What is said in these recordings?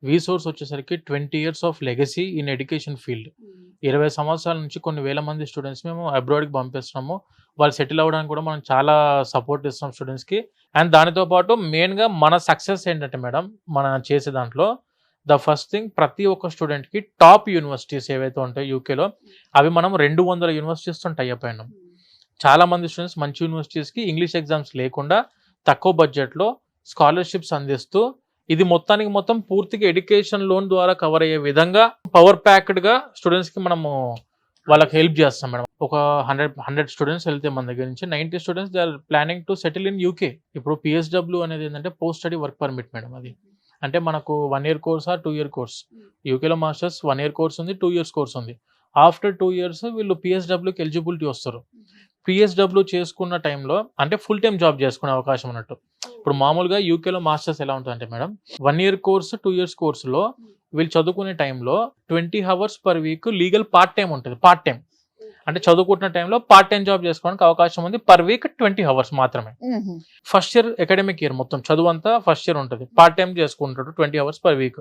వీసోర్స్ వచ్చేసరికి 20 years of legacy in education field. 20 సంవత్సరాల నుంచి కొన్ని వేల మంది స్టూడెంట్స్ మేము అబ్రాడ్‌కి పంపిస్తున్నాము. వాళ్ళు సెటిల్ అవ్వడానికి కూడా మనం చాలా సపోర్ట్ ఇస్తున్నాం స్టూడెంట్స్‌కి. అండ్ దానితో పాటు మెయిన్‌గా మన సక్సెస్ ఏంటంటే మేడం, మనం చేసే దాంట్లో ద ఫస్ట్ థింగ్ ప్రతి ఒక్క స్టూడెంట్‌కి టాప్ యూనివర్సిటీస్ ఏవైతే ఉంటాయో యూకేలో, అవి మనం 200 యూనివర్సిటీస్‌తో టై అప్ అయినాం. చాలా మంది స్టూడెంట్స్ మంచి యూనివర్సిటీస్‌కి ఇంగ్లీష్ ఎగ్జామ్స్ లేకుండా తక్కువ బడ్జెట్‌లో స్కాలర్‌షిప్స్ అందిస్తూ, ఇది మొత్తానికి మొత్తం పూర్తిగా ఎడ్యుకేషన్ లోన్ ద్వారా కవర్ అయ్యే విధంగా పవర్ ప్యాక్డ్‌గా స్టూడెంట్స్‌కి మనము వాళ్ళకి హెల్ప్ చేస్తాం మేడం. ఒక 100 స్టూడెంట్స్ వెళ్తే మన దగ్గర నుంచి 90 students they are planning to settle in UK. ఇప్పుడు పీఎస్‌డబ్ల్యూ అనేది ఏంటంటే post study work permit madam అది. అంటే మనకు 1 year course or 2 year course. యూకేలో మాస్టర్స్ 1 ఇయర్ కోర్స్ ఉంది, 2 ఇయర్స్ కోర్స్ ఉంది. ఆఫ్టర్ 2 ఇయర్స్ వీళ్ళు పీఎస్‌డబ్ల్యూకి ఎలిజిబిలిటీ వస్తారు. పీఎస్‌డబ్ల్యూ చేసుకున్న టైంలో అంటే ఫుల్ టైమ్ జాబ్ చేసుకునే అవకాశం ఉన్నట్టు. ఇప్పుడు మామూలుగా యూకేలో మాస్టర్స్ ఎలా ఉంటుందంటే మేడం, 1 ఇయర్ కోర్స్, 2 ఇయర్స్ కోర్స్‌లో వీళ్ళు చదువుకునే టైంలో 20 hours per week legal part time ఉంటుంది. పార్ట్ టైమ్ అంటే చదువుకుంటున్న టైంలో పార్ట్ టైం జాబ్ చేసుకోవడానికి అవకాశం ఉంది. పర్ వీక్ 20 హవర్స్ మాత్రమే. ఫస్ట్ ఇయర్ అకాడమిక్ ఇయర్ మొత్తం చదువు అంతా ఫస్ట్ ఇయర్ ఉంటుంది. పార్ట్ టైం చేసుకుంటాడు 20 హవర్స్ పర్ వీక్.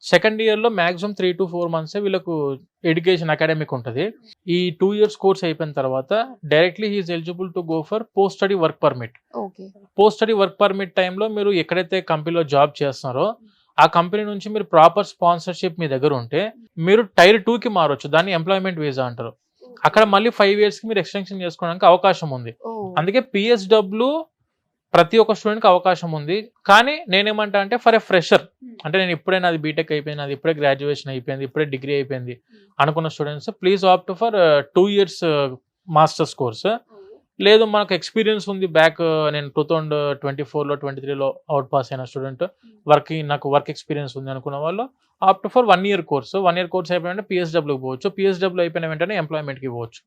సెకండ్ ఇయర్లో మాక్సిమం 3 to 4 మంత్సే వీళ్ళకు ఎడ్యుకేషన్ అకాడమిక్ ఉంటుంది. ఈ 2 ఇయర్స్ కోర్స్ అయిపోయిన తర్వాత directly he is eligible to go for post study work permit. Post study work permit టైంలో మీరు ఎక్కడైతే కంపెనీలో జాబ్ చేస్తున్నారో ఆ కంపెనీ నుంచి మీరు ప్రాపర్ స్పాన్సర్షిప్ మీ దగ్గర ఉంటే మీరు టైర్ 2కి మారొచ్చు. దాన్ని ఎంప్లాయ్మెంట్ వీసా అంటారు. అక్కడ మళ్ళీ 5 ఇయర్స్ కి మీరు ఎక్స్టెన్షన్ చేసుకోవడానికి అవకాశం ఉంది. అందుకే పిఎస్‌డబ్ల్యూ ప్రతి ఒక్క స్టూడెంట్ కి అవకాశం ఉంది. కానీ నేనేమంటా అంటే ఫర్ ఎ ఫ్రెషర్, అంటే నేను ఇప్పుడే నాది బీటెక్ అయిపోయింది, నాది ఇప్పుడే గ్రాడ్యుయేషన్ అయిపోయింది, ఇప్పుడే డిగ్రీ అయిపోయింది అనుకున్న students please opt for 2 years masters course. లేదు మనకు ఎక్స్పీరియన్స్ ఉంది బ్యాక్, నేను 2024లో 23లో అవుట్ పాస్ అయిన స్టూడెంట్, నాకు వర్క్ ఎక్స్పీరియన్స్ ఉంది అనుకున్న వాళ్ళు opt for 1 year course. 1 year course అయిపోయిన పిఎస్‌డబ్ల్యూకి పోవచ్చు. పిఎస్‌డబ్ల్యూ అయిపోయిన వెంటనే ఎంప్లాయ్మెంట్‌కి పోవచ్చు.